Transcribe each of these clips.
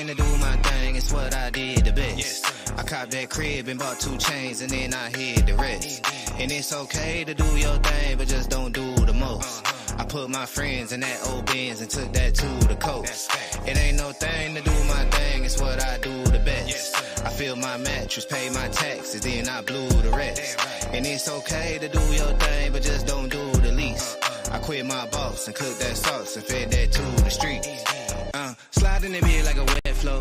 thing to do my thing, it's what I did the best. I copped that crib and bought 2 chains and then I hid the rest. And it's okay to do your thing, but just don't do the most. I put my friends in that old Benz and took that to the coast. It ain't no thing to do my thing, it's what I do the best. I fill my mattress, pay my taxes, then I blew the rest. And it's okay to do your thing, but just don't do the least. I quit my boss and cooked that sauce and fed that to the streets. Slide in the bed like a wet flow,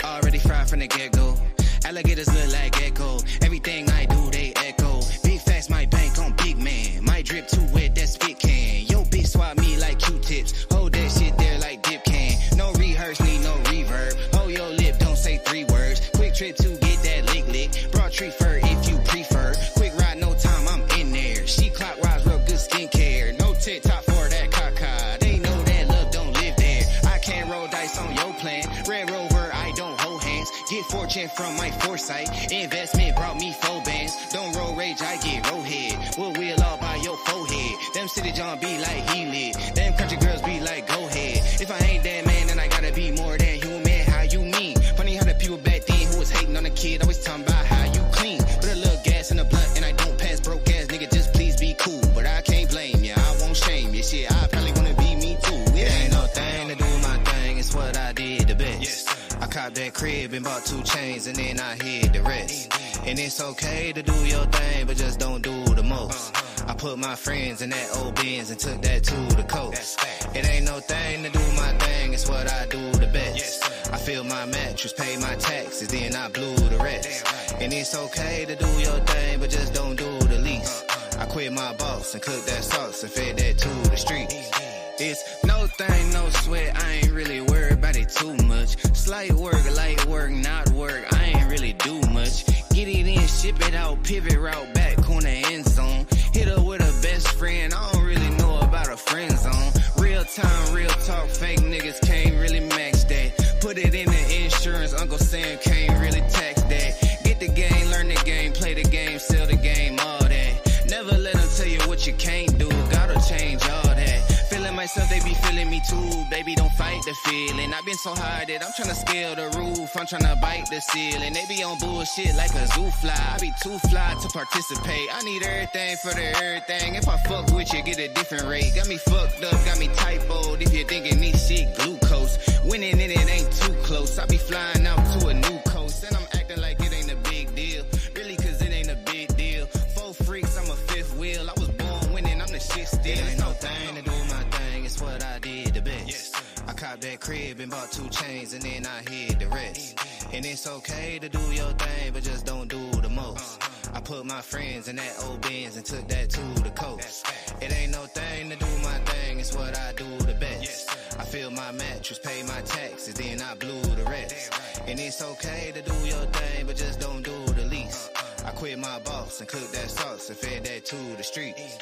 already fried from the get-go. Alligators look like echo, everything I do they echo. Big facts, my bank on big man, my drip too wet, that spit can. Yo bitch swap me like Q-tips, hold that shit there like dip can. No rehearse, need no reverb, hold your lip, don't say 3 words. Quick trip to get that lick, broad tree fur if you prefer. Quick ride, no time, I'm in there. She clockwise, real good skincare. No TikTok for that caca, they know that love don't live there. I can't roll dice on your plan, Red Rover, I don't hold hands. Get fortune from my foresight, investment brought me 4 bands. Don't roll rage, I get roll head. We'll wheel all by your forehead. Them city John be like he lit, them country girls be like go ahead. If I ain't that man, then I gotta be more than human. How you mean? Funny how the people back then who was hating on the kid always talking about how you clean. Put a little gas in the blunt and I don't pass broke ass nigga, just please be cool. But I can't blame ya, I won't shame ya. Shit, I probably wanna be me too. It ain't no thing to do my thing, it's what I did the best. I copped that crib and bought 2 chains and then I hid the rest. And it's okay to do your thing, but just don't do the most. I put my friends in that old Benz and took that to the coast. It ain't no thing to do my thing, it's what I do the best. I fill my mattress, pay my taxes, then I blew the rest. And it's okay to do your thing, but just don't do the least. I quit my boss and cooked that sauce and fed that to the streets. It's no thing, no sweat, I ain't really worried about it too much. Slight work, light work, not work, I ain't really do much. Get it in, ship it out, pivot route, back corner, end zone. Hit her with a best friend, I don't really know about a friend zone. Real time, real talk, fake niggas can't really match that. Put it in the insurance, Uncle Sam can't really tax that. Get the game, learn the game, play the game, sell the game, all that. Never let them tell you what you can't do, gotta change all that. Feeling myself, they be feeling me too. Baby, don't fight the feeling. I've been so high that I'm tryna scale the roof. I'm tryna bite the ceiling. They be on bullshit like a zoo fly. I be too fly to participate. I need everything for the everything. If I fuck with you, get a different rate. Got me fucked up, got me typoed. If you're thinking this shit glucose, winning in it ain't too close. I be flying out to a new coast, and I'm acting like it ain't a big deal. Really, cause it ain't a big deal. 4 freaks, I'm a 5th wheel. I was born winning, I'm the shit still. It ain't no thing to do my thing, it's what I did the best. I copped that crib and bought 2 chains and then I hid the rest. And it's okay to do your thing, but just don't do the most. I put my friends in that old Benz and took that to the coast. It ain't no thing to do my thing, it's what I do the best. I fill my mattress, pay my taxes, then I blew the rest. And it's okay to do your thing, but just don't do the least. I quit my boss and cooked that sauce and fed that to the streets.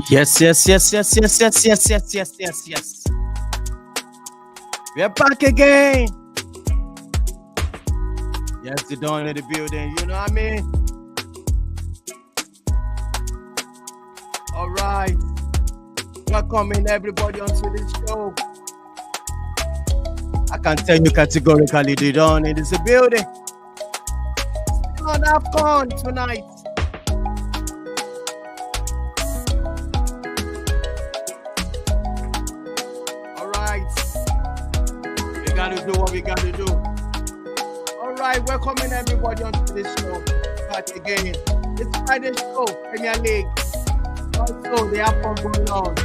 Yes. We're back again. Yes, the dawn in the building, you know what I mean? All right. Welcoming everybody onto this show. I can tell you categorically the dawn in this building. Still on AFCON tonight. To do what we gotta do. All right, welcoming everybody onto this show. Back again. It's Friday show, Premier League. Also, the AFCON going on.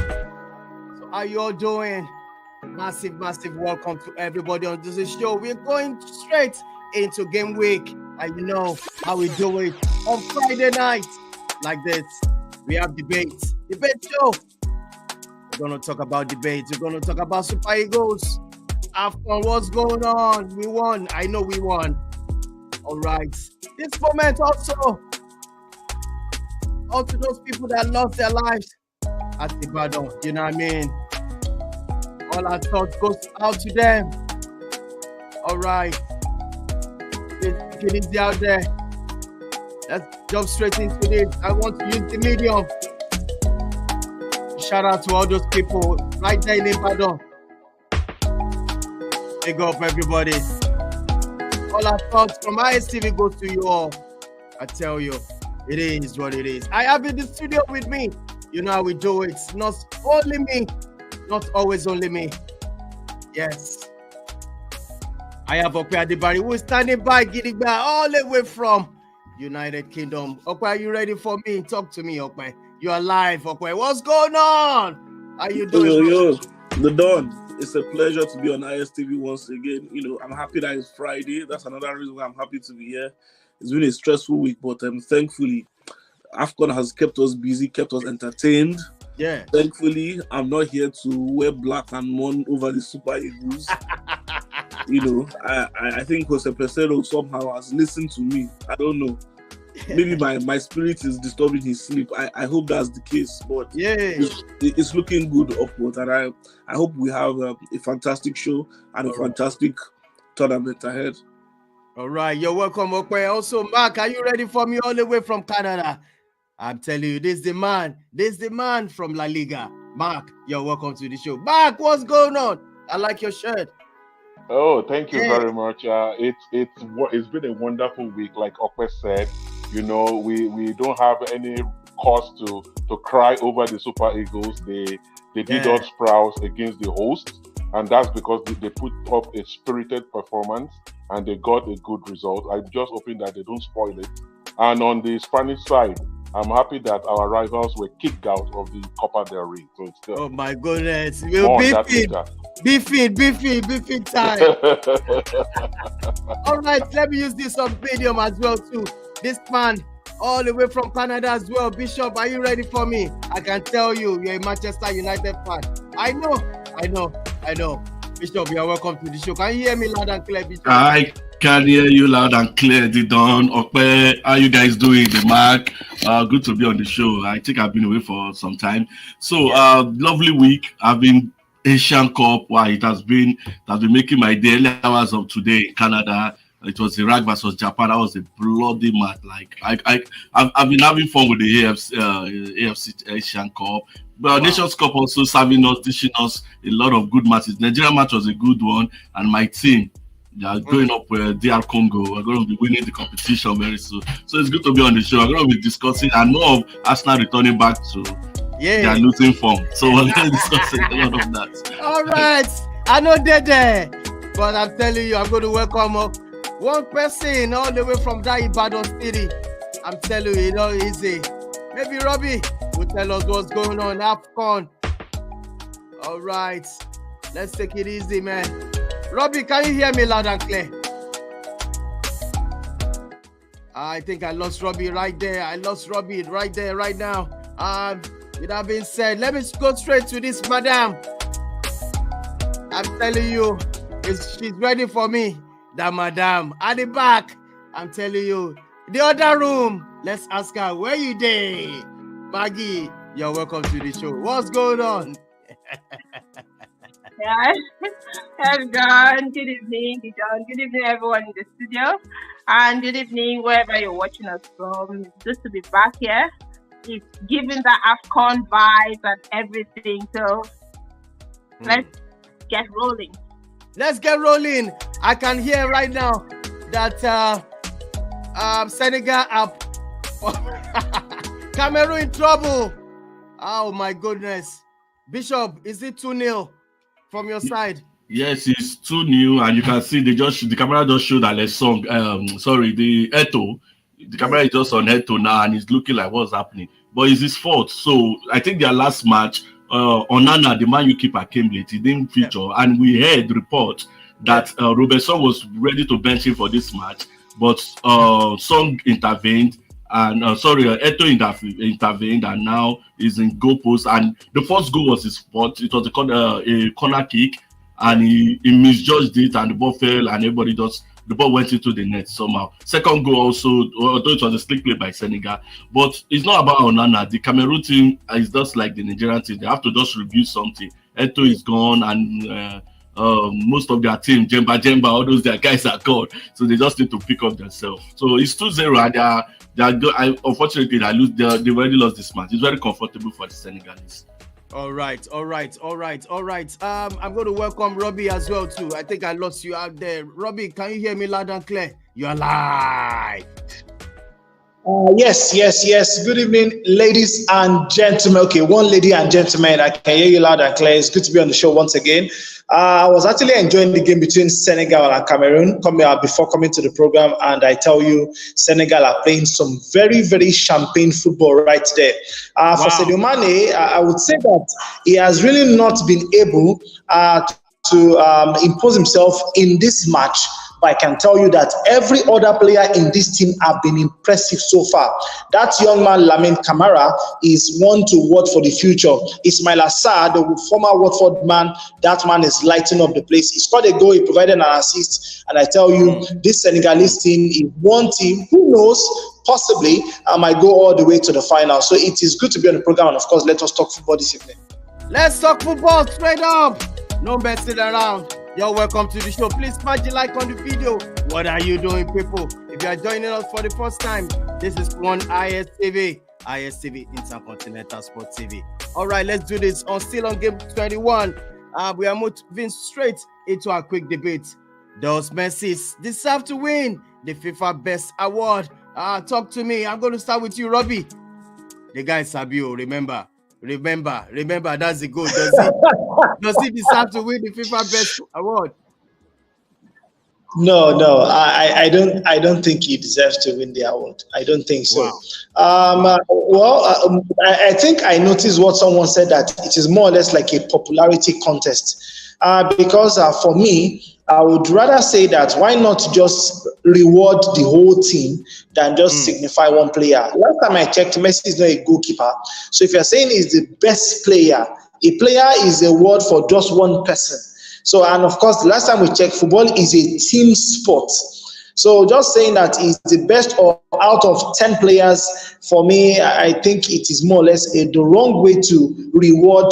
So, how you all doing? Massive welcome to everybody onto this show. We're going straight into game week, and you know how we do it on Friday night like this. We have debates. Debate show. We're gonna talk about debates. We're gonna talk about Super Eagles. AFCON, what's going on? We won. I know we won. All right. This moment also to those people that lost their lives at Ibadan. You know what I mean? All our thoughts goes out to them. All right. Take it easy out there. Let's jump straight into this. I want to use the medium. Shout out to all those people right there in Ibadan. Big up everybody. All our thoughts from ISTV goes to you all. I tell you, it is what it is. I have in the studio with me. You know how we do it. It's not only me, not always only me. Yes. I have Ope Adibari who is standing by Gidigba all the way from United Kingdom. Ope, are you ready for me? Talk to me, Ope. You are live, Ope. What's going on? How you doing? Yo, the dawn. It's a pleasure to be on ISTV once again. You know, I'm happy that it's Friday. That's another reason why I'm happy to be here. It's been a stressful week, but thankfully, AFCON has kept us busy, kept us entertained. Yeah. Thankfully, I'm not here to wear black and mourn over the Super Eagles. You know, I think Jose Peseiro somehow has listened to me. I don't know. Maybe my spirit is disturbing his sleep. I hope that's the case, but yeah, it's looking good upward, and I hope we have a fantastic show and a fantastic tournament ahead. All right, you're welcome, Okwe. Also, Mark, are you ready for me all the way from Canada? I'm telling you, this is the man from La Liga. Mark, you're welcome to the show. Mark, what's going on? I like your shirt. Oh, thank you very much. It's been a wonderful week, like Okwe said. You know, we don't have any cause to cry over the Super Eagles. They did us proud against the hosts, and that's because they put up a spirited performance and they got a good result. I'm just hoping that they don't spoil it. And on the Spanish side, I'm happy that our rivals were kicked out of the Copa del Rey. So it's still, oh my goodness, we'll beefing time. All right, let me use this on medium as well too. This man all the way from Canada as well. Bishop, are you ready for me? I can tell you, you're a Manchester United fan. I know. Bishop, you're welcome to the show. Can you hear me loud and clear, Bishop? I can hear you loud and clear, Didon. Okwe, how you guys doing? The Mark, good to be on the show. I think I've been away for some time. So, lovely week. I've been Asian Cup. Wow, it has been making my daily hours of today in Canada. It was Iraq versus Japan. That was a bloody match. Like I've been having fun with the AFC Asian Cup. But Nations Cup also serving us, dishing us a lot of good matches. Nigeria match was a good one, and my team, they are going up with DR Congo. We're going to be winning the competition very soon. So it's good to be on the show. We're going to be discussing and more of Arsenal returning back to their losing form. So we're going to discuss a lot of that. All right, I know they're there, but I'm telling you, I'm going to welcome one person all the way from that Ibadan city. I'm telling you, easy. Maybe Robbie will tell us what's going on AFCON. All right, let's take it easy, man. Robbie, can you hear me loud and clear? I think I lost Robbie right there. Right now. With that being said, let me go straight to this madam. I'm telling you, she's ready for me. That madam at the back. I'm telling you, the other room. Let's ask her, where you there? Maggie, You're welcome to the show. What's going on? Yeah, everyone. Good evening, Dijon. Good evening, everyone in the studio, and good evening wherever you're watching us from. It's good to be back here. It's giving the AFCON vibes and everything. So let's get rolling. Let's get rolling. I can hear right now that Senegal up. Cameroon in trouble. Oh my goodness. Bishop, is it 2-0 from your side? Yes, it's 2-0, and you can see the camera just showed that song. The Eto. The camera is just on Eto now, and it's looking like what's happening. But it's his fault. So I think their last match, Onana, the Man U keeper, came late. He didn't feature, and we heard report that Robertson was ready to bench him for this match, but Song intervened. And Eto intervened, and now is in goal post. And the first goal was his fault. It was a corner kick, and he misjudged it, and the ball fell, and the ball went into the net somehow. Second goal also, although it was a slick play by Senegal, but it's not about Onana. The Cameroon team is just like the Nigerian team. They have to just review something. Eto is gone, and most of their team, Jemba, all those their guys are gone. So they just need to pick up themselves. So it's 2-0, and unfortunately, they already lost this match. It's very comfortable for the Senegalese. All right. I'm going to welcome Robbie as well too. I think I lost you out there. Robbie, can you hear me loud and clear? You're live. Yes. Good evening, ladies and gentlemen. Okay, one lady and gentlemen, I can hear you loud and clear. It's good to be on the show once again. I was actually enjoying the game between Senegal and Cameroon before coming to the program, and I tell you, Senegal are playing some very, very champagne football right there. For Sadio Mane, I would say that he has really not been able to impose himself in this match. But I can tell you that every other player in this team have been impressive so far. That young man, Lamine Camara, is one to watch for the future. Ismail Assar, the former Watford man, that man is lighting up the place. He scored a goal, he provided an assist, and I tell you, this Senegalese team is one team, who knows, possibly might go all the way to the final. So it is good to be on the program, and of course, let us talk football this evening. Let's talk football straight up. No messing around. You're welcome to the show. Please smash the like on the video. What are you doing, people? If you are joining us for the first time, this is one ISTV Intercontinental Sports TV. All right, let's do this. Still on game 21. We are moving straight into our quick debate. Does MESSI deserve to win the FIFA Best Award? Talk to me. I'm going to start with you, Robbie. The guy Sabio, remember, that's the goal. Does he deserve to win the FIFA Best Award? No, I don't think he deserves to win the award. I don't think so. Wow. I think I noticed what someone said, that it is more or less like a popularity contest. Because for me, I would rather say that why not just reward the whole team than just signify one player. Last time I checked, Messi is not a goalkeeper. So if you're saying he's the best player, a player is a word for just one person. So, and of course, the last time we checked, football is a team sport. So just saying that he's the best out of 10 players, for me, I think it is more or less the wrong way to reward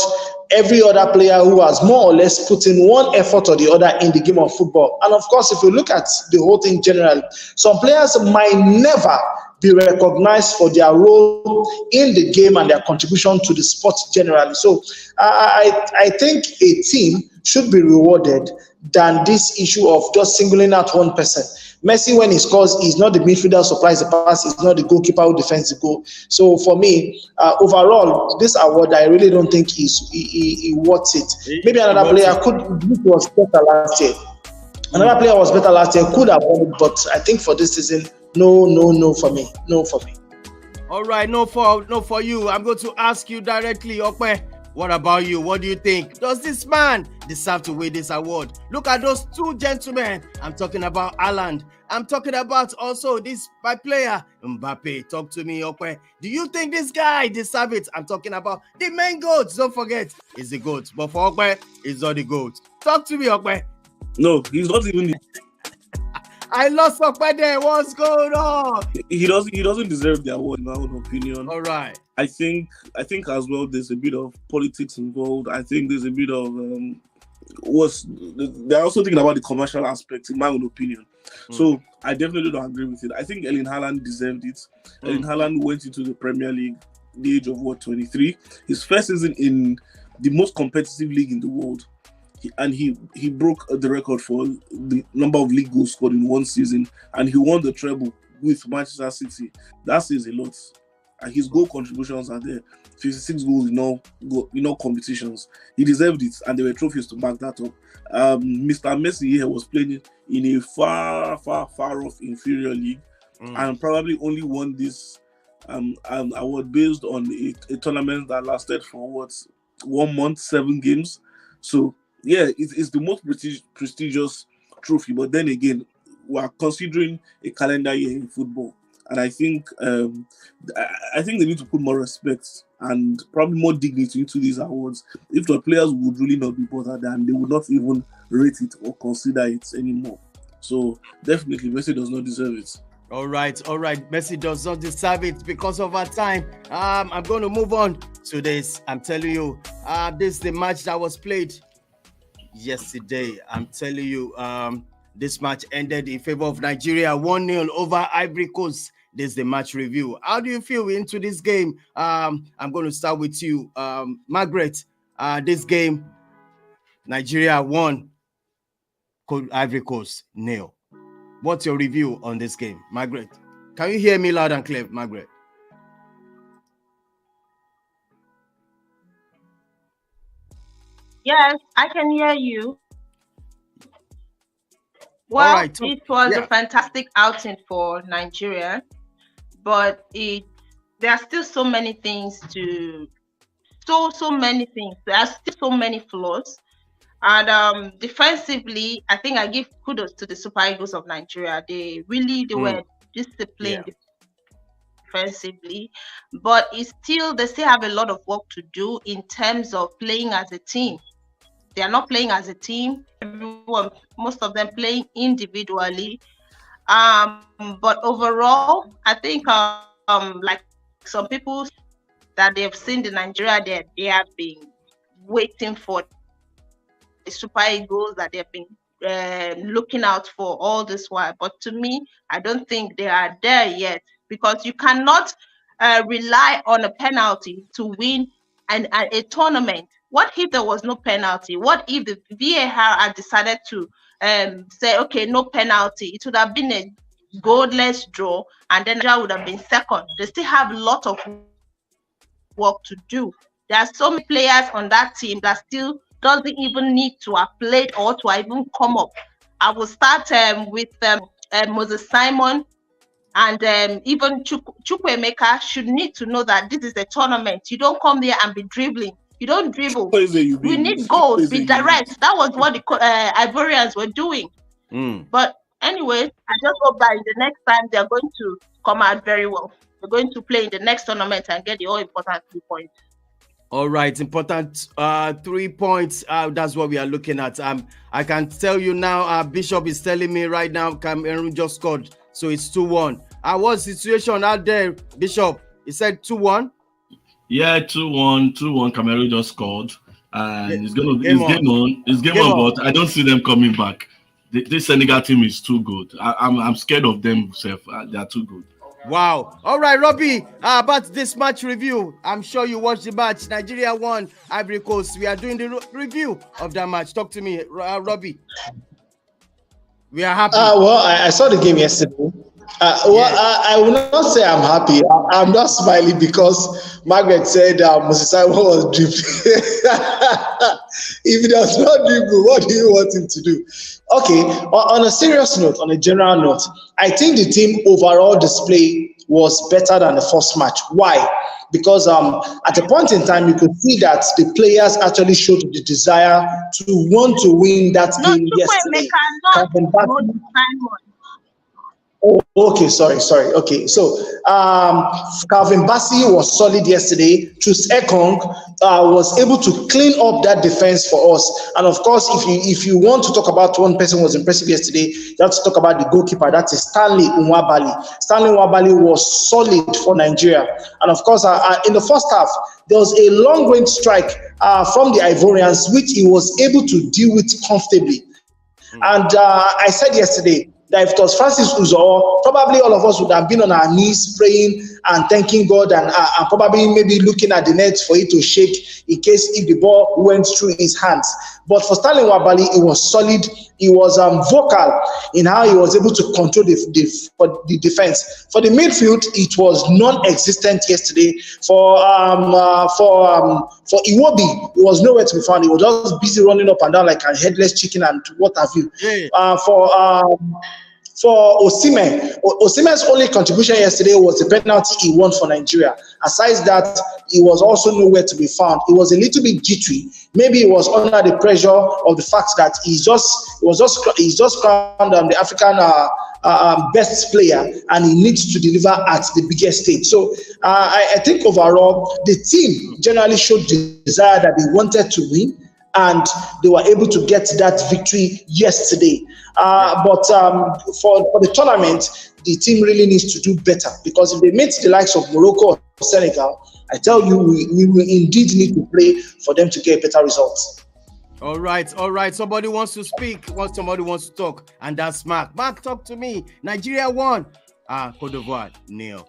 every other player who has more or less put in one effort or the other in the game of football. And of course, if you look at the whole thing generally, some players might never be recognized for their role in the game and their contribution to the sport generally. So I think a team should be rewarded than this issue of just singling out one person. Messi, when he scores, he's not the midfielder who supplies the pass, he's not the goalkeeper who defends the goal. So for me, overall, this award, I really don't think he worth it. Maybe another player was better last year. Another player was better last year, could have won it, but I think for this season, no for me. No for me. All right, no for you. I'm going to ask you directly, Okwe. What about you? What do you think? Does this man deserve to win this award? Look at those two gentlemen. I'm talking about Haaland. I'm talking about also this my player, Mbappe. Talk to me, Okwe. Do you think this guy deserves it? I'm talking about the main goat. Don't forget, he's the goat. But for Okwe, he's not the goat. Talk to me, Okwe. No, he's not even. I lost Okpe there. What's going on? He doesn't deserve the award, in my own opinion. All right. I think as well there's a bit of politics involved. I think there's a bit of they're also thinking about the commercial aspect, in my own opinion. So I definitely don't agree with it. I think Erling Haaland deserved it. Erling Haaland went into the Premier League the age of 23. His first season in the most competitive league in the world. He broke the record for the number of league goals scored in one season, and he won the treble with Manchester City. That says a lot. And his goal contributions are there. 56 goals in all competitions. He deserved it, and there were trophies to back that up. Mr. Messi here was playing in a far off inferior league, and probably only won this award based on a tournament that lasted for 1 month, 7 games. So yeah, it's the most prestigious trophy. But then again, we are considering a calendar year in football. And I think they need to put more respect and probably more dignity into these awards. If the players would really not be bothered, then they would not even rate it or consider it anymore. So definitely, Messi does not deserve it. All right. Messi does not deserve it because of our time. I'm going to move on to this. I'm telling you, this is the match that was played yesterday. I'm telling you, this match ended in favor of Nigeria, 1-0 over Ivory Coast. This is the match review. How do you feel into this game? I'm going to start with you, Margaret. This game, Nigeria won, Ivory Coast 0. What's your review on this game, Margaret? Can you hear me loud and clear, Margaret? Yes, I can hear you. Well, right, so, it was a fantastic outing for Nigeria, but there are still so many things so many things. There are still so many flaws. And defensively, I think I give kudos to the Super Eagles of Nigeria. They were disciplined defensively, but they still have a lot of work to do in terms of playing as a team. They are not playing as a team. Most of them playing individually. But overall, I think like some people that they've seen the Nigeria, they have been waiting for the Super Eagles that they've been looking out for all this while. But to me, I don't think they are there yet, because you cannot rely on a penalty to win a tournament. What if there was no penalty? What if the VAR had decided to say, okay, no penalty? It would have been a goalless draw, and then Nigeria would have been second. They still have a lot of work to do. There are so many players on that team that still doesn't even need to have played or to even come up. I will start with Moses Simon, and even Chukwuemeka should need to know that this is a tournament. You don't come there and be dribbling. You don't dribble. We need goals. Be direct. That was what the Ivorians were doing. But anyway, I just hope that in the next time they're going to come out very well. They're going to play in the next tournament and get the all-important 3 points. All right, important 3 points. That's what we are looking at. I can tell you now, Bishop is telling me right now, Cameroon just scored. So it's 2-1. What's the situation out there, Bishop? He said 2-1? Yeah, 2-1. Cameroon just scored. And it's game on, but I don't see them coming back. This Senegal team is too good. I'm scared of them. They are too good. Wow. All right, Robbie, about this match review. I'm sure you watched the match. Nigeria won, Ivory Coast. We are doing the review of that match. Talk to me, Robbie. We are happy. Well, I saw the game yesterday. I will not say I'm happy. I'm not smiling because Margaret said Moses Simon was dribbling. If he does not dribble, what do you want him to do? Okay, on a serious note, on a general note, I think the team overall display was better than the first match. Why? Because at a point in time, you could see that the players actually showed the desire to want to win that game yesterday. Oh, okay, sorry. Okay, so Calvin Bassey was solid yesterday. Chus Ekong was able to clean up that defense for us. And of course, if you want to talk about one person who was impressive yesterday, you have to talk about the goalkeeper. That is Stanley Nwabali. Stanley Nwabali was solid for Nigeria. And of course, in the first half, there was a long-range strike from the Ivorians, which he was able to deal with comfortably. And I said yesterday that if it was Francis Uzo, probably all of us would have been on our knees praying and thanking God and probably maybe looking at the net for it to shake in case if the ball went through his hands. But for Stanley Nwabali, it was solid. He was vocal in how he was able to control the defense. For the midfield, it was non-existent yesterday. For Iwobi, it was nowhere to be found. He was just busy running up and down like a headless chicken and what have you. Yeah. For Osimhen's only contribution yesterday was the penalty he won for Nigeria. Aside that, he was also nowhere to be found. He was a little bit jittery. Maybe he was under the pressure of the fact that he's just crowned the African best player, and he needs to deliver at the biggest stage. So I think overall, the team generally showed the desire that they wanted to win, and they were able to get that victory yesterday. But for the tournament, the team really needs to do better, because if they meet the likes of Morocco or Senegal, I tell you, we will indeed need to play for them to get better results. All right. Somebody wants to speak. Somebody wants to talk, and that's Mark. Mark, talk to me. Nigeria won. Cote d'Ivoire, nil.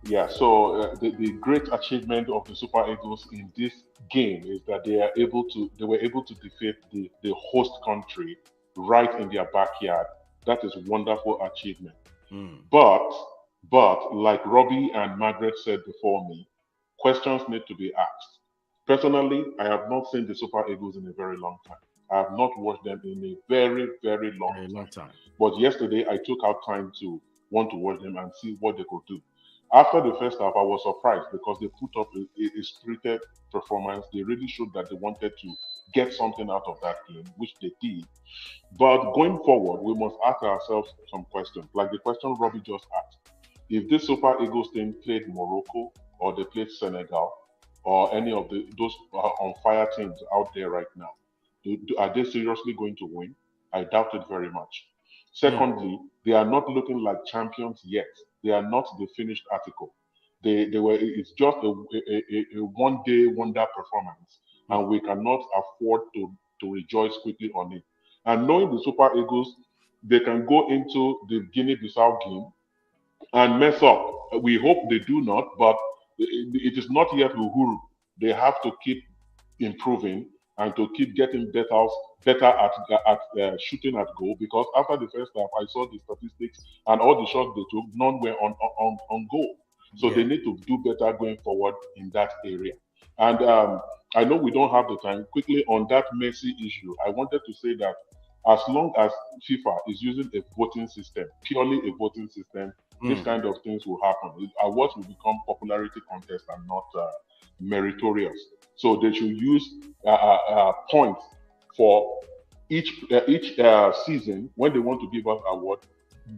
Yeah, so the great achievement of the Super Eagles in this game is that they were able to defeat the host country right in their backyard. That is a wonderful achievement. But like Robbie and Margaret said before me, questions need to be asked. Personally, I have not seen the Super Eagles in a very long time. I have not watched them in a very, very long time. But yesterday, I took out time to want to watch them and see what they could do. After the first half, I was surprised because they put up a spirited performance. They really showed that they wanted to get something out of that game, which they did. But going forward, we must ask ourselves some questions, like the question Robbie just asked. If this Super Eagles team played Morocco, or they played Senegal, or any of those on fire teams out there right now, are they seriously going to win? I doubt it very much. Secondly, they are not looking like champions yet. They are not the finished article. It's just a one-day wonder performance, and we cannot afford to rejoice quickly on it. And knowing the Super Eagles, they can go into the Guinea-Bissau game and mess up. We hope they do not, but it is not yet Uhuru. They have to keep improving and to keep getting better at shooting at goal, because after the first half, I saw the statistics and all the shots they took, none were on goal. So they need to do better going forward in that area. And I know we don't have the time. Quickly on that MESSI issue, I wanted to say that as long as FIFA is using a voting system, purely a voting system, this kind of things will happen. Awards will become popularity contest and not meritorious. So they should use points for each season when they want to give us award,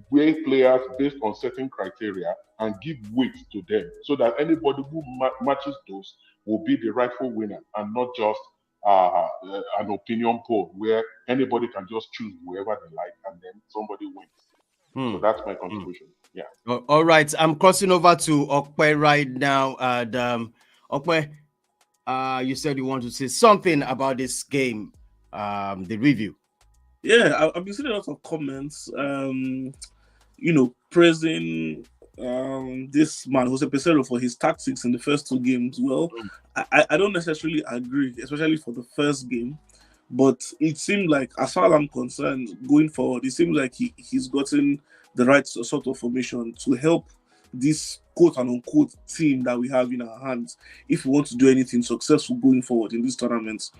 weigh players based on certain criteria and give weight to them, so that anybody who matches those will be the rightful winner, and not just an opinion poll where anybody can just choose whoever they like and then somebody wins. So that's my contribution. Yeah. All right. I'm crossing over to Okwe right now. And Okwe, you said you want to say something about this game, the review. Yeah, I've been seeing a lot of comments, praising this man, Jose Peseiro, for his tactics in the first two games. Well, I don't necessarily agree, especially for the first game. But it seemed like, as far as I'm concerned, going forward, it seems like he's gotten the right sort of formation to help this quote-unquote team that we have in our hands if we want to do anything successful going forward in these tournaments.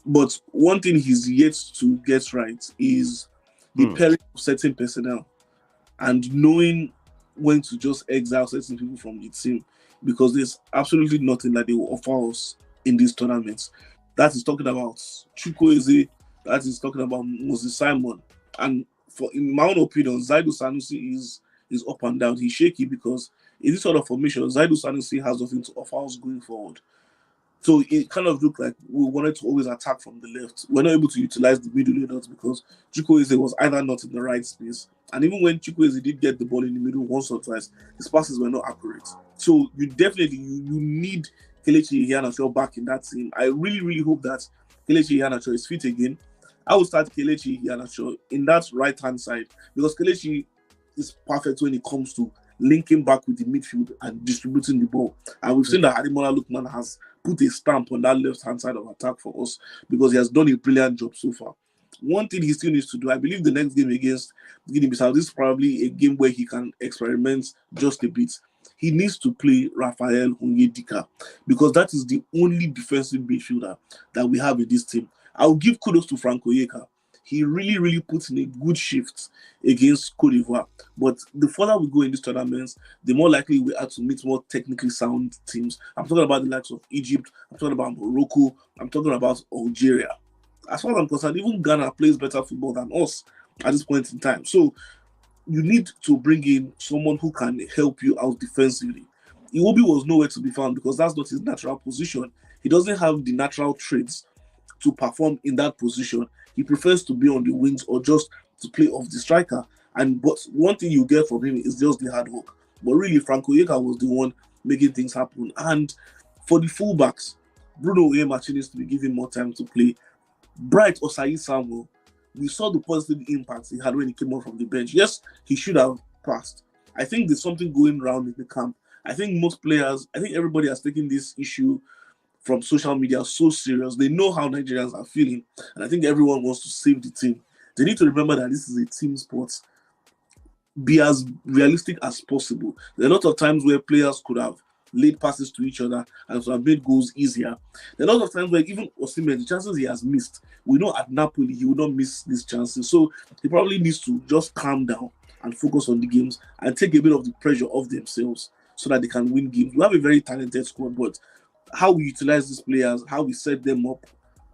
But one thing he's yet to get right is the pairing of certain personnel and knowing when to just exile certain people from the team, because there's absolutely nothing that they will offer us in these tournaments. That is talking about Chukwueze, that is talking about Moses Simon, and in my own opinion, Zaidu Sanusi is up and down. He's shaky because in this sort of formation, Zaidu Sanusi has nothing to offer us going forward. So it kind of looked like we wanted to always attack from the left. We're not able to utilize the middle layout because Chukwueze was either not in the right space. And even when Chukwueze did get the ball in the middle once or twice, his passes were not accurate. So you definitely you need Kelechi Iheanacho back in that team. I really, really hope that Kelechi Iheanacho is fit again. I would start Kelechi Iheanacho in that right-hand side because Kelechi is perfect when it comes to linking back with the midfield and distributing the ball. And we've seen that Ademola Lookman has put a stamp on that left-hand side of attack for us because he has done a brilliant job so far. One thing he still needs to do, I believe the next game against Guinea-Bissau, this is probably a game where he can experiment just a bit. He needs to play Raphael Onyedika because that is the only defensive midfielder that we have in this team. I'll give kudos to Frank Oyeka. He really, really puts in a good shift against Cote d'Ivoire. But the further we go in these tournaments, the more likely we are to meet more technically sound teams. I'm talking about the likes of Egypt. I'm talking about Morocco. I'm talking about Algeria. As far as I'm concerned, even Ghana plays better football than us at this point in time. So you need to bring in someone who can help you out defensively. Iwobi was nowhere to be found because that's not his natural position. He doesn't have the natural traits to perform in that position. He prefers to be on the wings or just to play off the striker. But one thing you get from him is just the hard work. But really, Frank Oyeka was the one making things happen. And for the fullbacks, Bruno Oyemachi needs to be given more time to play. Bright Osayi Samuel, we saw the positive impact he had when he came off from the bench. Yes, he should have passed. I think there's something going around in the camp. I think everybody has taken this issue from social media so serious. They know how Nigerians are feeling, and I think everyone wants to save the team. They need to remember that this is a team sport. Be as realistic as possible. There are a lot of times where players could have laid passes to each other and so have made goals easier. There are a lot of times where even Osimhen, the chances he has missed, we know at Napoli he will not miss these chances. So he probably needs to just calm down and focus on the games and take a bit of the pressure off themselves so that they can win games. We have a very talented squad, but how we utilize these players, how we set them up,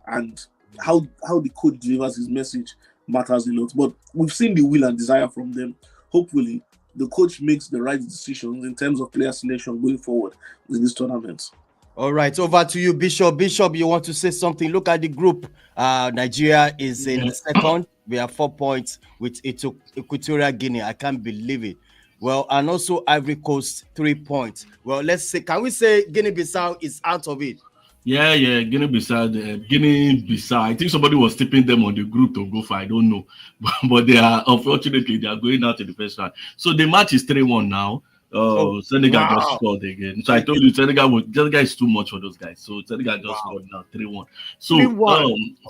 and how the coach delivers his message matters a lot. But we've seen the will and desire from them. Hopefully, the coach makes the right decisions in terms of player selection going forward in this tournament. All right, over to you, Bishop. Bishop, you want to say something? Look at the group. Nigeria is in second. We have 4 points with Equatorial Guinea. I can't believe it. Well, and also Ivory Coast, 3 points. Well, let's say, can we say Guinea-Bissau is out of it? Yeah, Guinea-Bissau. I think somebody was tipping them on the group to go for, I don't know. But unfortunately, they are going out in the first round. So the match is 3-1 now. Senegal just scored again. So I told you, Senegal is too much for those guys. So Senegal just scored now, 3-1. So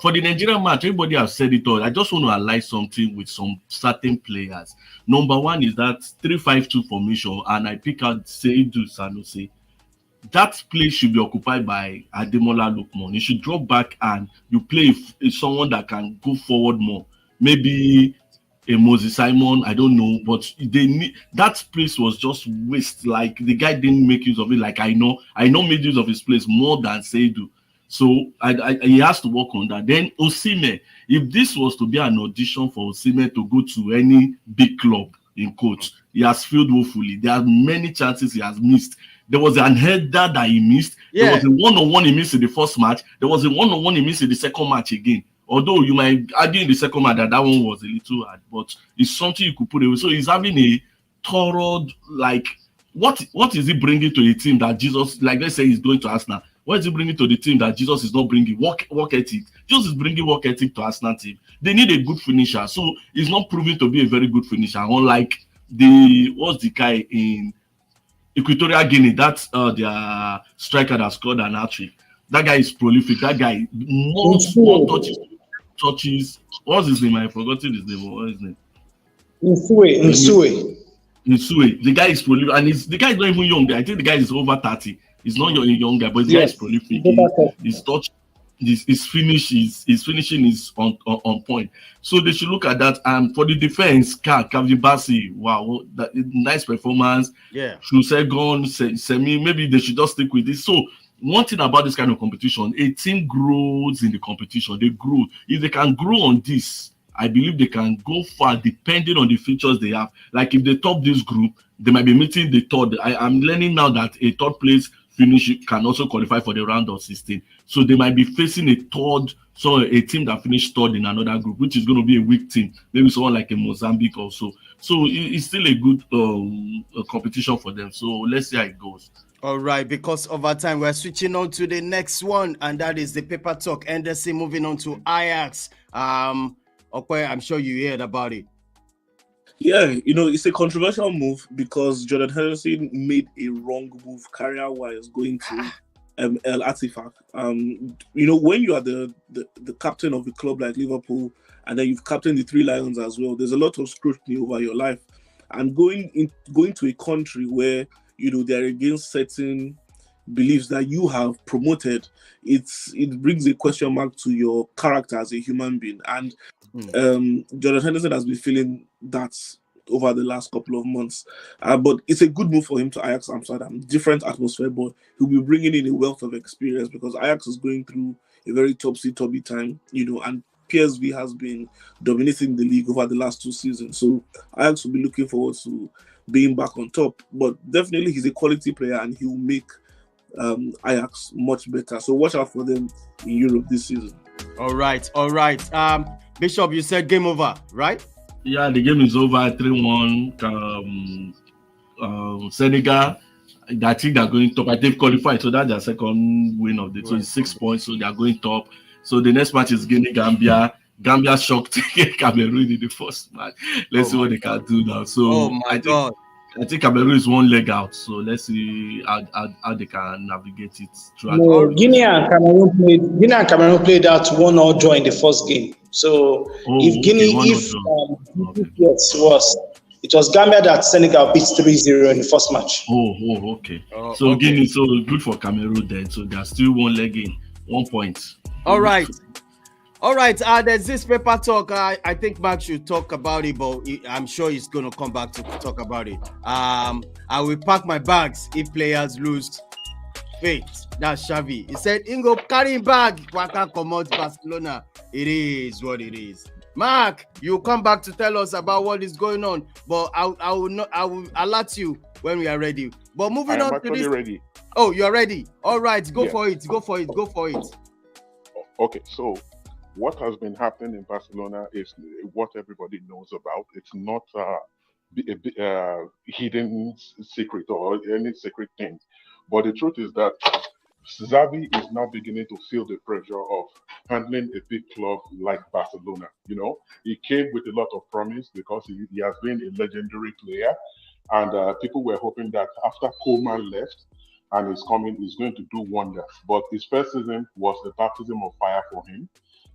for the Nigerian match, everybody has said it all. I just want to align something with some certain players. Number one is that 3-5-2 formation, and I pick out Seydou Sanusi. That place should be occupied by Ademola Lookman. You should drop back and you play someone that can go forward more. Maybe a Moses Simon, I don't know, but that place was just waste. Like the guy didn't make use of it. Like I know made use of his place more than Seydou. So he has to work on that. Then Osimhen, if this was to be an audition for Osimhen to go to any big club in coach, he has failed woefully. There are many chances he has missed. There was an header that he missed. There was a one-on-one he missed in the first match. There was a one-on-one he missed in the second match again. Although you might argue in the second match that one was a little hard, but it's something you could put away. So he's having a thorough, like, what is he bringing to the team that Jesus, like let's say he's going to Arsenal. What is he bringing to the team that Jesus is not bringing? Work ethic. Jesus is bringing work ethic to Arsenal team. They need a good finisher. So he's not proving to be a very good finisher. Unlike what's the guy in Equatorial Guinea, that's their striker that scored an hat-trick. That guy is prolific. That guy, more touches. What's his name? I've forgotten his name. What is his name? Nsue. The guy is prolific. And the guy is not even young. I think the guy is over 30. He's not a young guy, but the guy is prolific. His touch, his finishing is on point. So they should look at that. And for the defense, Kavli Bassi, wow, nice performance. Yeah. Shusegon, Semi, maybe they should just stick with this. So one thing about this kind of competition, a team grows in the competition. They grow. If they can grow on this I believe they can go far depending on the features they have. Like if they top this group, they might be meeting the third. I'm learning now that a third place finish can also qualify for the round of 16. So they might be facing a team that finished third in another group, which is going to be a weak team. Maybe someone like a Mozambique also. So it's still a good competition for them. So let's see how it goes. All right, because of our time, we're switching on to the next one, and that is the paper talk. Anderson moving on to Ajax. Okay, I'm sure you heard about it. Yeah, it's a controversial move because Jordan Henderson made a wrong move career-wise going to El Atifak. When you are the captain of a club like Liverpool, and then you've captained the Three Lions as well, there's a lot of scrutiny over your life. And going to a country where they're against certain beliefs that you have promoted, it brings a question mark to your character as a human being. And Jordan Henderson has been feeling that over the last couple of months. But it's a good move for him to Ajax Amsterdam. Different atmosphere, but he'll be bringing in a wealth of experience because Ajax is going through a very topsy-turvy time, and PSV has been dominating the league over the last 2 seasons. So Ajax will be looking forward to being back on top. But definitely he's a quality player and he will make Ajax much better. So watch out for them in Europe this season. All right. Bishop, you said game over, right? Yeah, the game is over. 3-1. Senegal, I think they're going top. They've qualified, so that's their second win of the 26 points. So they're going top. So the next match is Guinea Gambia. Gambia shocked Cameroon in the first match. Let's see what they can do now. So I think Cameroon is one leg out. So let's see how they can navigate it throughout. No, Guinea and Cameroon played out 1-1 draw in the first game. So it was Gambia that Senegal beat 3-0 in the first match. Okay. Guinea, so good for Cameroon then. So they're still one leg in, 1 point. All right. There's this paper talk. I think Mark should talk about it, but I'm sure he's going to come back to talk about it. I will pack my bags if players lose faith. That's Xavi. He said, Ingo, carry him back. Waka come out Barcelona. It is what it is. Mark, you come back to tell us about what is going on, but I will alert you when we are ready. But moving on to this. Ready. Oh, you're ready. All right, go for it. Okay, so what has been happening in Barcelona is what everybody knows about. It's not a hidden secret or any secret thing. But the truth is that Xavi is now beginning to feel the pressure of handling a big club like Barcelona. He came with a lot of promise because he has been a legendary player. And people were hoping that after Koeman left, and he's coming, he's going to do wonders. But his first season was a baptism of fire for him.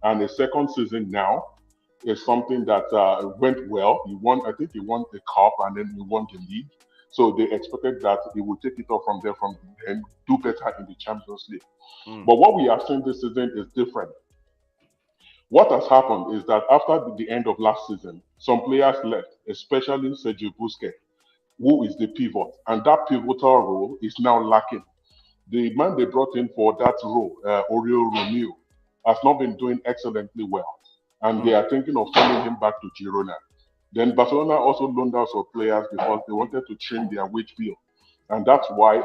And the second season now is something that went well. I think he won the cup and then he won the league. So they expected that he would take it off from there and do better in the Champions League. But what we are seeing this season is different. What has happened is that after the end of last season, some players left, especially Sergio Busquets, who is the pivot, and that pivotal role is now lacking. The man they brought in for that role, Oriol Romeu, has not been doing excellently well, and they are thinking of sending him back to Girona. Then Barcelona also loaned out some players because they wanted to trim their wage bill, and that's why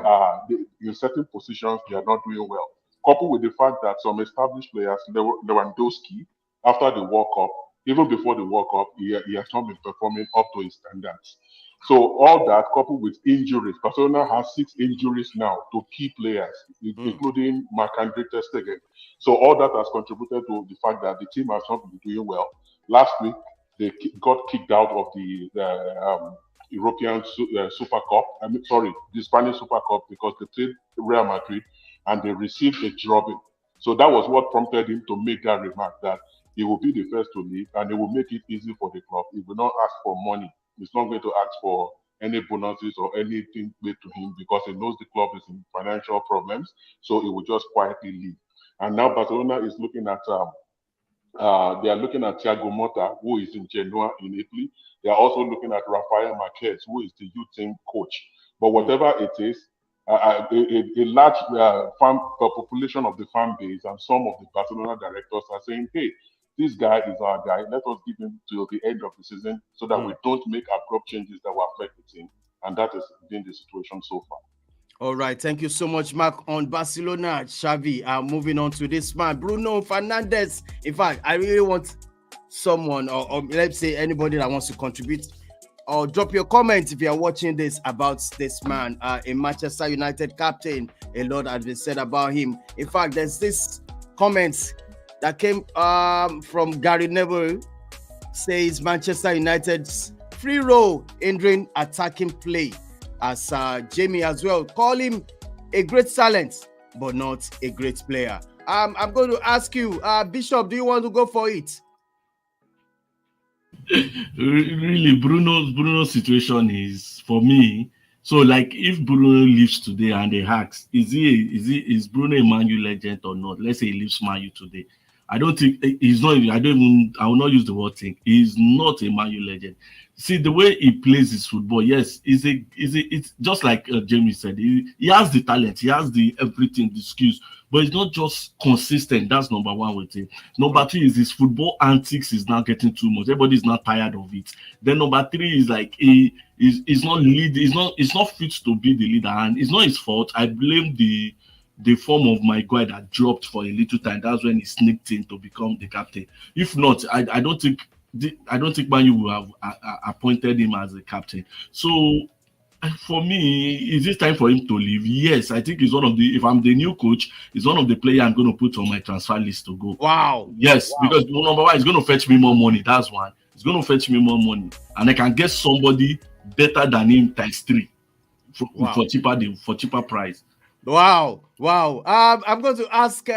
in certain positions they are not doing well. Coupled with the fact that some established players, Lewandowski, after the World Cup, even before the World Cup, he has not been performing up to his standards. So all that coupled with injuries, Barcelona has 6 injuries now to key players, including Marc-Andre ter Stegen. So all that has contributed to the fact that the team has not been doing well. Last week, they got kicked out of the European Super Cup. The Spanish Super Cup because they played Real Madrid and they received a drubbing. So that was what prompted him to make that remark that he will be the first to leave and he will make it easy for the club. He will not ask for money. He's not going to ask for any bonuses or anything paid to him because he knows the club is in financial problems. So he will just quietly leave. And now Barcelona is looking at they are looking at Thiago Motta, who is in Genoa in Italy. They are also looking at Rafael Marquez, who is the youth team coach. But whatever it is, a large population of the fan base and some of the Barcelona directors are saying, hey, this guy is our guy. Let us give him till the end of the season so that we don't make abrupt changes that will affect the team. And that has been the situation so far. All right, thank you so much, Mark. On Barcelona, Xavi, moving on to this man, Bruno Fernandes. In fact, I really want someone, or let's say anybody that wants to contribute, or drop your comments if you are watching this about this man, a Manchester United captain. A lot has been said about him. In fact, there's this comment that came from Gary Neville, says Manchester United's free role hindering attacking play. As Jamie as well, call him a great talent, but not a great player. I'm going to ask you, Bishop, do you want to go for it? Really, Bruno's situation is, for me, so like if Bruno leaves today and they ask, is Bruno a Man U legend or not? Let's say he leaves Man U today. I don't think he's not. I will not use the word thing. He's not a Man U legend. See the way he plays his football. Yes, it's just like Jamie said. He has the talent. He has the everything, the skills, but it's not just consistent. That's number one with him. Number two is his football antics is now getting too much. Everybody is not tired of it. Then number three is like he's not lead. He's not fit to be the leader, and it's not his fault. I blame the form of my guy that dropped for a little time. That's when he sneaked in to become the captain. If not, I don't think Man U will have appointed him as a captain. So for me, is it time for him to leave? Yes, I think he's one of the. If I'm the new coach, he's one of the players I'm going to put on my transfer list to go. Wow. Yes, wow. Because number one, it's going to fetch me more money. That's one. It's going to fetch me more money, and I can get somebody better than him times 3 for cheaper price. Wow. I'm going to ask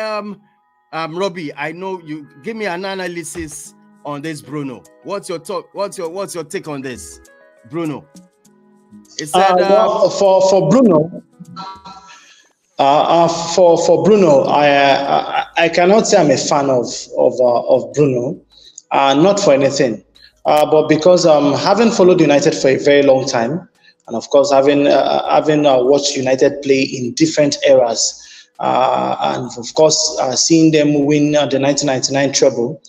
Robbie. I know you give me an analysis on this, Bruno. What's your talk? What's your take on this, Bruno? It said for Bruno. For Bruno, I cannot say I'm a fan of Bruno. Not for anything, but because having followed United for a very long time. And of course, having watched United play in different eras, and of course, seeing them win the 1999 treble,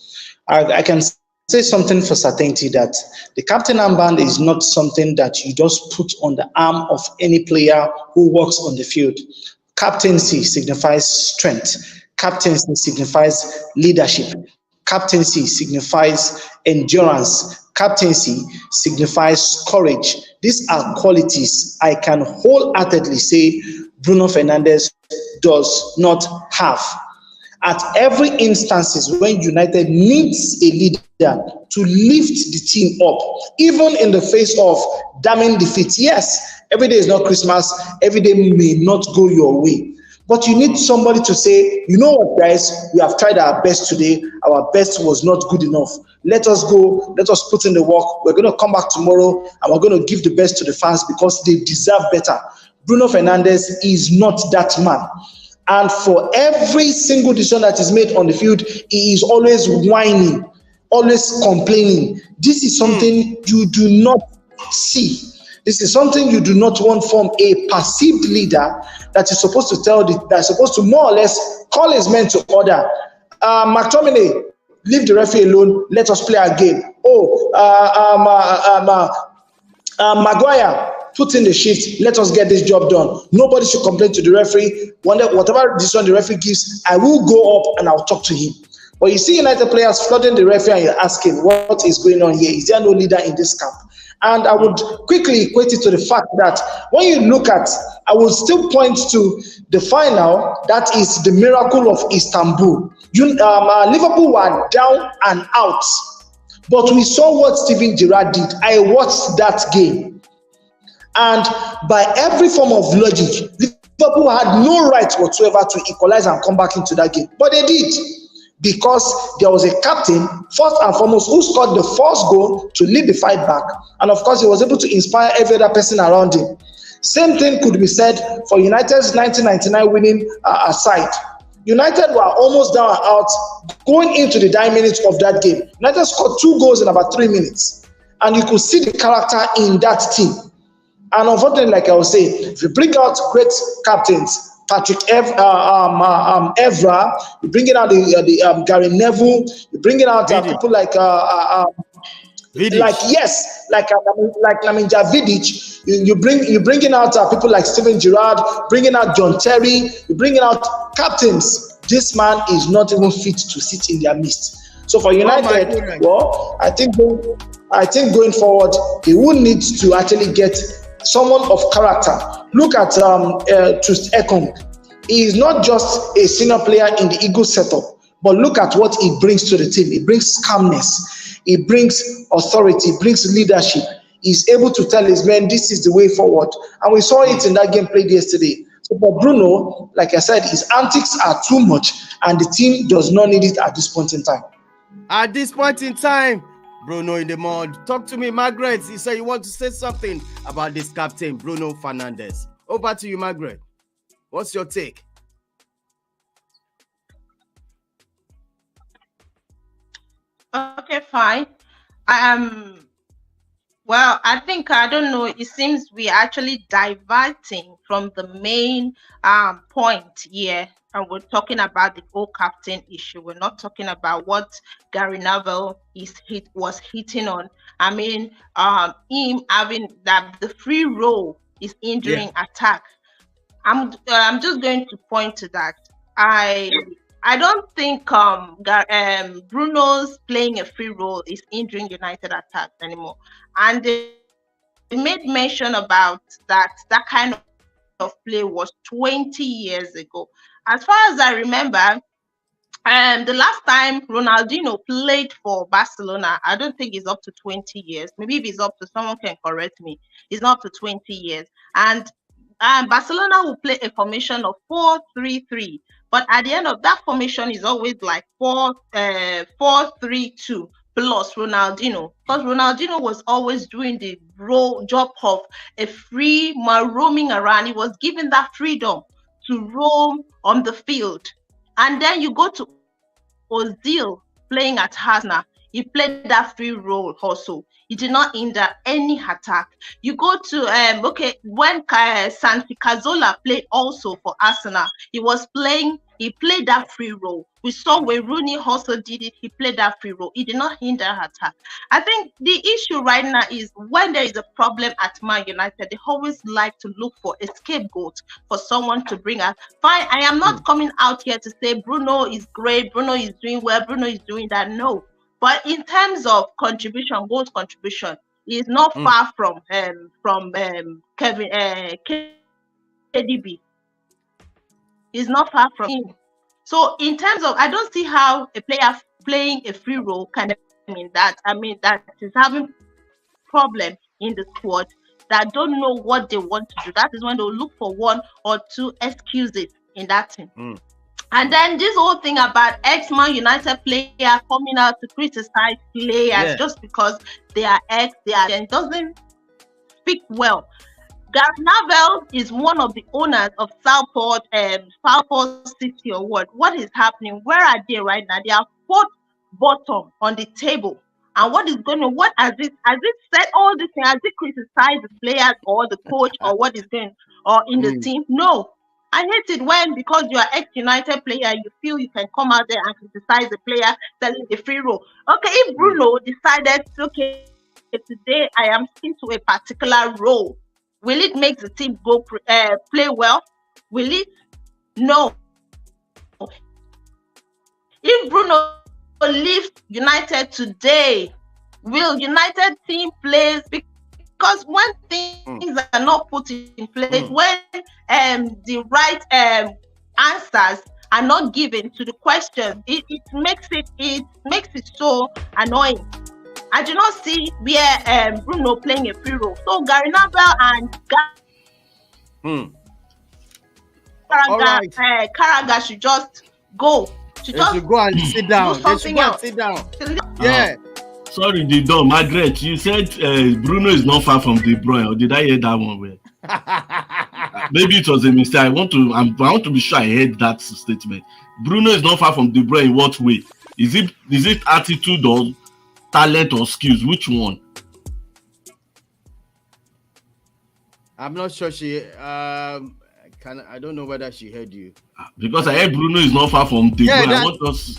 I can say something for certainty that the captain armband is not something that you just put on the arm of any player who walks on the field. Captaincy signifies strength. Captaincy signifies leadership. Captaincy signifies endurance. Captaincy signifies courage. These are qualities I can wholeheartedly say Bruno Fernandes does not have. At every instances when United needs a leader to lift the team up, even in the face of damning defeat. Yes, every day is not Christmas. Every day may not go your way. But you need somebody to say, you know what, guys, we have tried our best today. Our best was not good enough. Let us go. Let us put in the work. We're going to come back tomorrow and we're going to give the best to the fans because they deserve better. Bruno Fernandes is not that man. And for every single decision that is made on the field, he is always whining, always complaining. This is something you do not see. This is something you do not want from a perceived leader that is supposed to that's supposed to more or less call his men to order. McTominay, leave the referee alone. Let us play our game. Maguire, put in the shift. Let us get this job done. Nobody should complain to the referee. Whatever decision the referee gives, I will go up and I'll talk to him. But you see United players flooding the referee and you're asking, what is going on here? Is there no leader in this camp? And I would quickly equate it to the fact that when you look at, I will still point to the final, that is the miracle of Istanbul. Liverpool were down and out, but we saw what Steven Gerrard did. I watched that game. And by every form of logic, Liverpool had no right whatsoever to equalize and come back into that game. But they did. Because there was a captain, first and foremost, who scored the first goal to lead the fight back. And of course, he was able to inspire every other person around him. Same thing could be said for United's 1999 winning side. United were almost down and out going into the dying minutes of that game. United scored 2 goals in about 3 minutes. And you could see the character in that team. And unfortunately, like I was saying, if you bring out great captains Evra, you're bringing out the Gary Neville, you're bringing out people like Nemanja Vidic. You're bringing out people like Steven Gerrard, bringing out John Terry, you're bringing out captains. This man is not even fit to sit in their midst. So for United, I think going forward, they will need to actually get someone of character. Look at Trust Ekong. He is not just a senior player in the Eagles setup, but look at what he brings to the team. He brings calmness, he brings authority, he brings leadership. He's able to tell his men this is the way forward. And we saw it in that game played yesterday. So for Bruno, like I said, his antics are too much, and the team does not need it at this point in time. At this point in time, Bruno in the mud. Talk to me, Margaret. You say you want to say something about this captain, Bruno Fernandes. Over to you, Margaret. What's your take? Okay, fine. Well, I think, I don't know, it seems we're actually diverting from the main point here. And we're talking about the co-captain issue. We're not talking about what Gary Neville was hitting on. I mean, him having that the free roll is injuring attack. I'm just going to point to that. I don't think Bruno's playing a free role is injuring United attacks anymore. And they made mention about that kind of play was 20 years ago. As far as I remember, the last time Ronaldinho played for Barcelona, I don't think it's up to 20 years. Maybe if it's up to, someone can correct me. It's not up to 20 years. And Barcelona will play a formation of 4-3-3. But at the end of that formation is always like 4-3-2 plus Ronaldinho. Because Ronaldinho was always doing the job of a free man roaming around. He was given that freedom to roam on the field. And then you go to Ozil playing at Arsenal. He played that free role also. He did not hinder any attack. You go to when Santi Cazorla played also for Arsenal, he played that free role. We saw when Rooney also did it, he played that free role. He did not hinder attack. I think the issue right now is when there is a problem at Man United, they always like to look for a scapegoat for someone to bring us. Fine, I am not coming out here to say Bruno is great, Bruno is doing well, Bruno is doing that. No. But in terms of contribution, goals contribution, he is not far from KDB. He's not far from him. So in terms of, I don't see how a player playing a free role can mean that. I mean, that is having problem in the squad that don't know what they want to do. That is when they'll look for one or two excuses in that team. And then this whole thing about ex-Man United players coming out to criticize players just because they are it doesn't speak well. Gary Neville is one of the owners of Southport City or what? What is happening? Where are they right now? They are fourth bottom on the table. And what is going on? What has it said all this thing? Has it criticized the players or the coach or what is going on in the team? No. I hate it when, because you are ex-United player, you feel you can come out there and criticize the player selling the free role. Okay, if Bruno decided, okay, today I am sticking to a particular role, will it make the team go play well? Will it? No. If Bruno leaves United today, will United team play? Because when things are not put in place, when the right answers are not given to the question, it makes it so annoying. I do not see where Bruno playing a free role. So Gary Neville and Carragher should just go. Should go and sit down. Do something else. Sit down. Yeah. Sorry, Dido, Margaret, you said Bruno is not far from De Bruyne. Or did I hear that one well? Maybe it was a mistake. I want to be sure I heard that statement. Bruno is not far from De Bruyne in what way? Is it attitude or talent or skills? Which one? I'm not sure. I don't know whether she heard you. Because I heard Bruno is not far from De Bruyne. I want us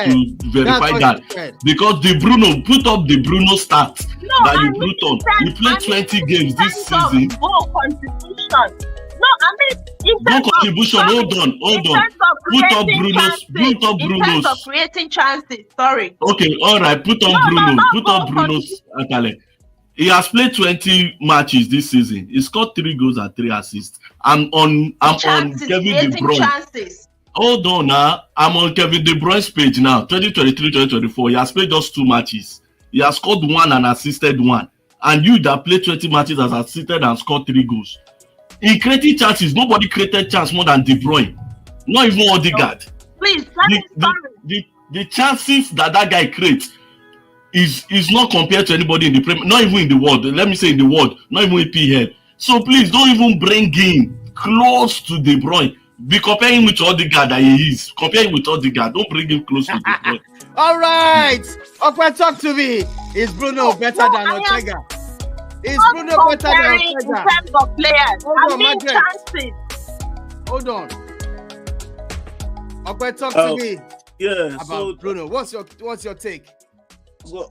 to verify that. Because De Bruno put up the Bruno stats that you put on. He played 20 games this season. Goal contribution. No, I mean, goal contribution. Hold on. Put up Bruno's. In terms of creating chances. Sorry. Okay, all right. Put up Bruno's. He has played 20 matches this season. He scored 3 goals and 3 assists. I'm on Kevin De Bruyne. Chances. Hold on now. I'm on Kevin De Bruyne's page now. 2023-2024. He has played just 2 matches. He has scored 1 and assisted 1. And you that played 20 matches has assisted and scored 3 goals. In creating chances, nobody created chance more than De Bruyne. Not even Odegaard. Please, the chances that guy creates is not compared to anybody in the Premier, not even in the world. Let me say in the world, not even in PL. So please don't even bring him close to De Bruyne. Be comparing with Odegaard that he is. Compare him with Odegaard. Don't bring him close to De Bruyne. All right. Okwe, talk to me. Is Bruno better than Ortega? Is Bruno better than Ortega? In terms of players, chances. Hold on. Okwe, talk to me. Yeah. About Bruno. What's your take? So,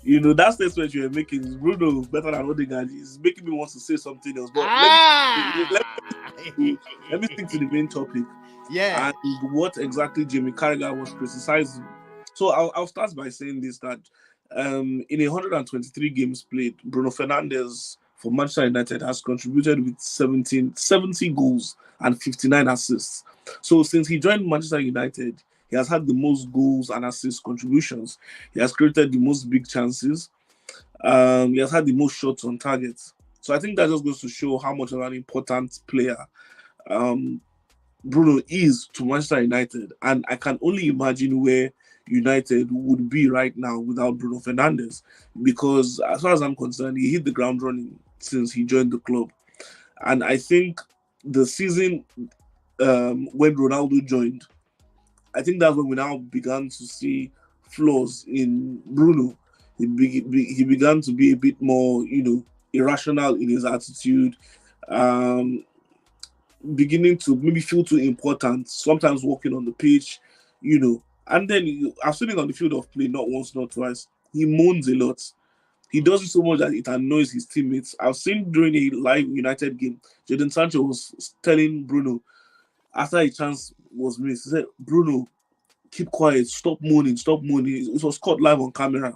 you know, that statement you were making is Bruno better than Odegaard. Is making me want to say something else. But let me stick to the main topic. Yeah. And what exactly Jamie Carragher was criticizing. So I'll start by saying this, that in 123 games played, Bruno Fernandes for Manchester United has contributed with 70 goals and 59 assists. So since he joined Manchester United, he has had the most goals and assist contributions. He has created the most big chances. He has had the most shots on target. So I think that just goes to show how much of an important player Bruno is to Manchester United. And I can only imagine where United would be right now without Bruno Fernandes. Because as far as I'm concerned, he hit the ground running since he joined the club. And I think the season when Ronaldo joined, I think that's when we now began to see flaws in Bruno. He began to be a bit more, irrational in his attitude, beginning to maybe feel too important, sometimes walking on the pitch, And then I've seen it on the field of play not once, not twice. He moans a lot. He does it so much that it annoys his teammates. I've seen during a live United game, Jadon Sancho was telling Bruno, after a chance was missed, he said, Bruno, keep quiet, stop moaning. It was caught live on camera.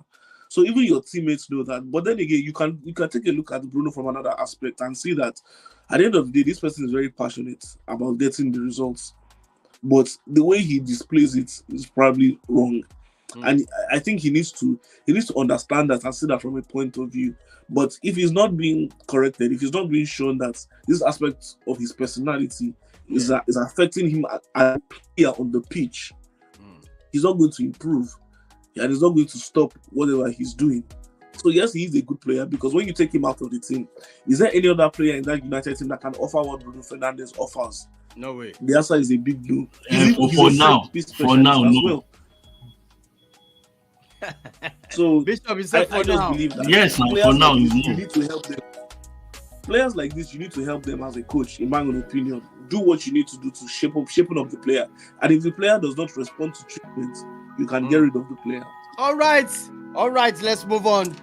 So even your teammates know that. But then again, you can take a look at Bruno from another aspect and see that at the end of the day, this person is very passionate about getting the results. But the way he displays it is probably wrong. And I think he needs to understand that and see that from a point of view. But if he's not being corrected, if he's not being shown that this aspect of his personality is affecting him as a player on the pitch, he's not going to improve. And he's not going to stop whatever he's doing. So yes, he is a good player, because when you take him out of the team, is there any other player in that United team that can offer what Bruno Fernandes offers? No way. The answer is a big no. For now, no. Well. So Bishop is I just believe that. Yes, for now, you need to help them. Players like this, you need to help them as a coach, in my own opinion. Do what you need to do to shaping up the player. And if the player does not respond to treatment, you can get rid of the player. All right, let's move on.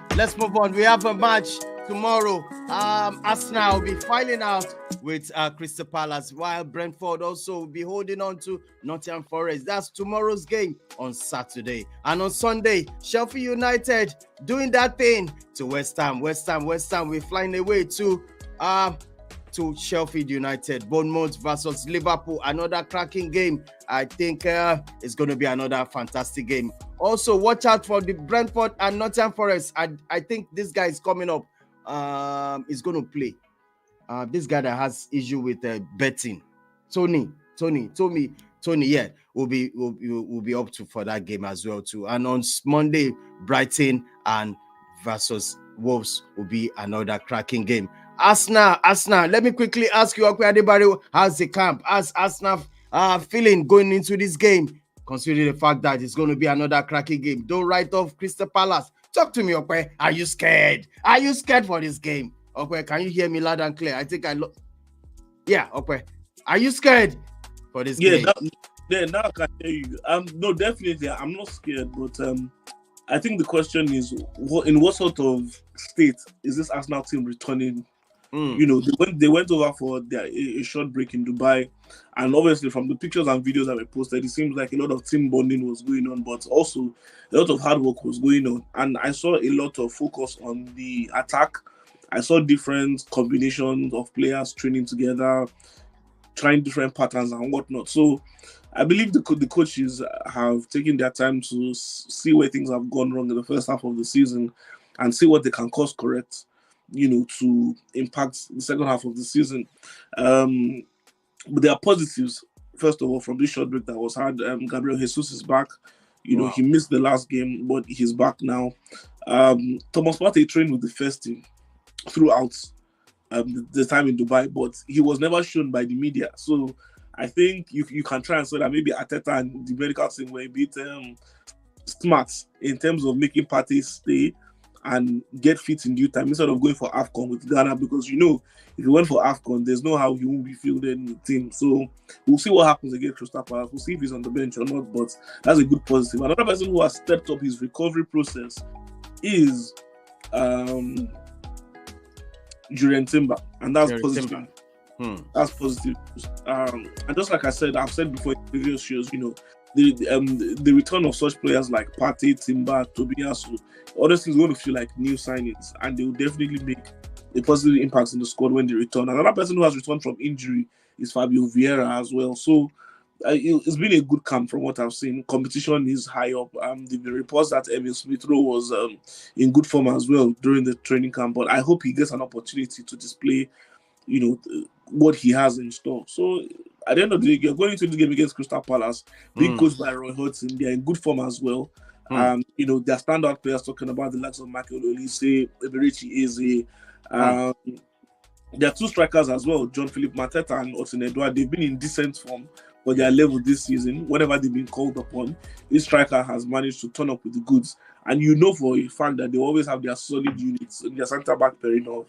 We have a match tomorrow. Arsenal will be filing out with Crystal Palace, while Brentford also will be holding on to Nottingham Forest. That's tomorrow's game on Saturday. And on Sunday, Sheffield United doing that thing to West Ham. We're flying away to Sheffield United. Bournemouth versus Liverpool, another cracking game. I think it's going to be another fantastic game. Also, watch out for the Brentford and Nottingham Forest. I think this guy is coming up. Is going to play. This guy that has issue with betting, Tony, yeah, will be up to for that game as well too. And on Monday, Brighton and versus Wolves will be another cracking game. Arsenal. Let me quickly ask you, how's the camp? How's Arsenal feeling going into this game? Considering the fact that it's going to be another cracking game. Don't write off Crystal Palace. Talk to me, Okwe. Are you scared? Are you scared for this game? Okwe, can you hear me loud and clear? I think Yeah, okay. Are you scared for this game? Now I can tell you. No, definitely, I'm not scared, but I think the question is, in what sort of state is this Arsenal team returning? You know, they went over for a short break in Dubai, and obviously from the pictures and videos that were posted, it seems like a lot of team bonding was going on, but also a lot of hard work was going on. And I saw a lot of focus on the attack. I saw different combinations of players training together, trying different patterns and whatnot. So I believe the coaches have taken their time to see where things have gone wrong in the first half of the season and see what they can course correct, you know, to impact the second half of the season. But there are positives, first of all, from this short break that was had. Gabriel Jesus is back. You know, he missed the last game, but he's back now. Thomas Partey trained with the first team throughout the time in Dubai, but he was never shown by the media. So I think you can try and say that maybe Arteta and the medical team were a bit smart in terms of making Partey stay and get fit in due time instead of going for AFCON with Ghana, because, you know, if you went for AFCON, there's no how he won't be fielded in the team. So we'll see what happens against Crystal Palace. We'll see if he's on the bench or not, but that's a good positive. Another person who has stepped up his recovery process is Julian Timber, and that's positive. That's positive. And just like I said, I've said before in previous shows, you know, the return of such players like Partey, Timber, Tobiasu, all those things are going to feel like new signings, and they will definitely make a positive impact in the squad when they return. Another person who has returned from injury is Fabio Vieira as well. So it's been a good camp from what I've seen. Competition is high up. The reports that Emil Smith-Rowe was in good form as well during the training camp, but I hope he gets an opportunity to display, you know, what he has in store. So at the end of the day, you're going into the game against Crystal Palace, being coached by Roy Hodgson. They're in good form as well. You know, they're standout players, talking about the likes of Michael Olise, Eberichi Eze. There are two strikers as well, John Philip Mateta and Otin Edouard. They've been in decent form for their level this season. Whenever they've been called upon, this striker has managed to turn up with the goods. And you know for a fact that they always have their solid units in their centre-back pairing of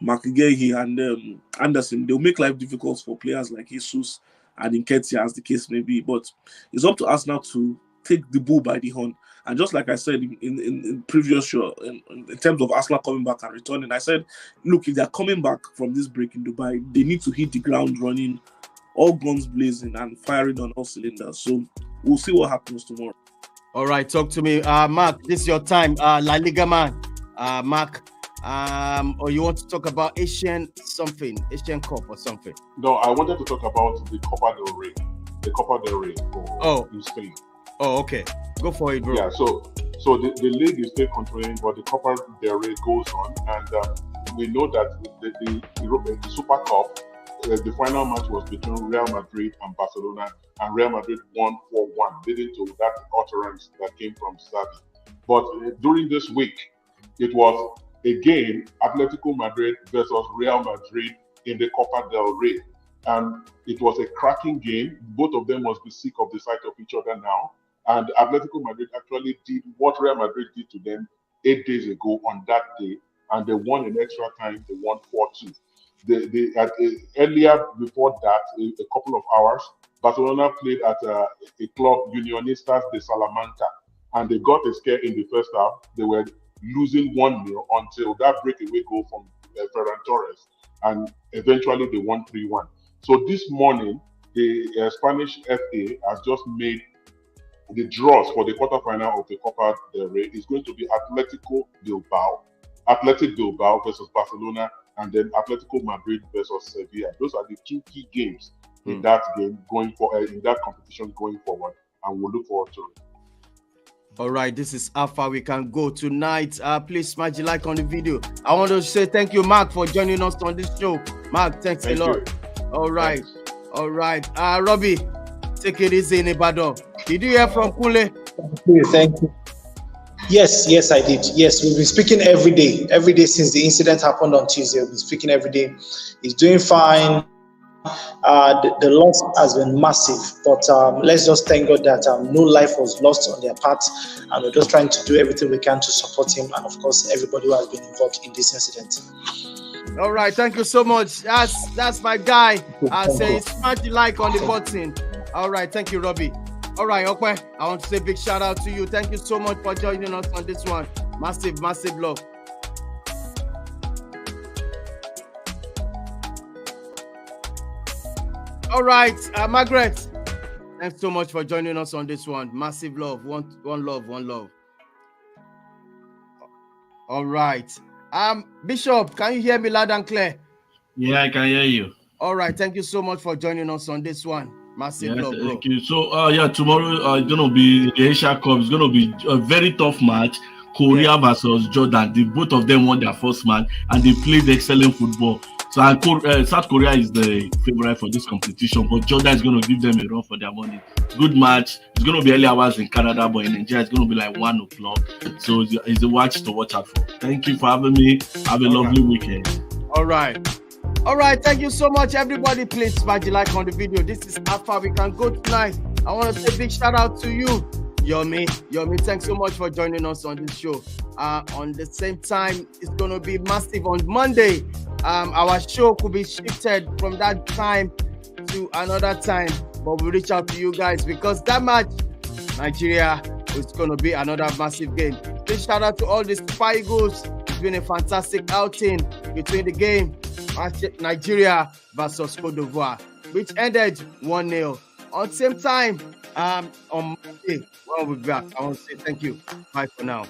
Makigei and Anderson. They'll make life difficult for players like Jesus and Nketiah, as the case may be. But it's up to us now to take the bull by the horn. And just like I said in previous show, in terms of Arsenal coming back and returning, I said, look, if they're coming back from this break in Dubai, they need to hit the ground running, all guns blazing and firing on all cylinders. So we'll see what happens tomorrow. All right, talk to me. Mark, this is your time. La Liga man. Mark, or you want to talk about Asian Cup or something? No, I wanted to talk about the Copa del Rey. The Copa del Rey in Spain. Oh, okay. Go for it, bro. Yeah, so the league is still continuing, but the Copa del Rey goes on, and we know that the Super Cup, the final match was between Real Madrid and Barcelona, and Real Madrid won 4-1, leading to that utterance that came from CIV. But during this week, it was again Atletico Madrid versus Real Madrid in the Copa del Rey, and it was a cracking game. Both of them must be sick of the sight of each other now. And Atletico Madrid actually did what Real Madrid did to them 8 days ago on that day, and they won in extra time. They won 4-2. Earlier before that, a couple of hours, Barcelona played at a club, Unionistas de Salamanca, and they got a scare in the first half. They were losing 1-0 until that breakaway goal from Ferran Torres, and eventually they won 3-1. So this morning, the Spanish FA has just made the draws for the quarterfinal of the Copa del Rey. Is going to be Athletic Bilbao versus Barcelona, and then Atletico Madrid versus Sevilla. Those are the two key games in that game in that competition going forward, and we'll look forward to it. All right, this is how far we can go tonight. Please smash the like on the video. I want to say thank you, Mark, for joining us on this show. Mark, thanks a lot. All right. All right. Robbie, take it easy in Ibadan. Did you hear from Kule? Thank you. Yes, I did. Yes, we've been speaking every day since the incident happened on Tuesday. We've been speaking every day. He's doing fine. The loss has been massive, but let's just thank God that no life was lost on their part, and we're just trying to do everything we can to support him, and of course everybody who has been involved in this incident. All right, thank you so much. That's my guy. I say smash the like on the button. All right, thank you, Robbie. All right, okay. I want to say big shout out to you. Thank you so much for joining us on this one. Massive love. All right, Margaret. Thanks so much for joining us on this one. Massive love. One love. All right. Bishop, can you hear me loud and clear? Yeah, I can hear you. All right. Thank you so much for joining us on this one. Massive love, bro. Thank you. So, tomorrow it's going to be the Asia Cup. It's going to be a very tough match. Korea versus Jordan. Both of them won their first match and they played excellent football. So, South Korea is the favorite for this competition, but Jordan is going to give them a run for their money. Good match. It's going to be early hours in Canada, but in Nigeria, it's going to be like 1 o'clock. So, it's a watch to watch out for. Thank you for having me. Have a lovely weekend. All right. Thank you so much, everybody. Please smash the like on the video. This is how far we can go tonight. I want to say big shout out to you, Yomi. Thanks so much for joining us on this show. On the same time, it's going to be massive on Monday. Our show could be shifted from that time to another time, but we'll reach out to you guys because that match, Nigeria, is going to be another massive game. Big shout out to all the Super Eagles. It's been a fantastic outing between the game Nigeria versus Cote d'Ivoire, which ended 1-0. On the same time, on Monday, when we'll be back, I want to say thank you. Bye for now.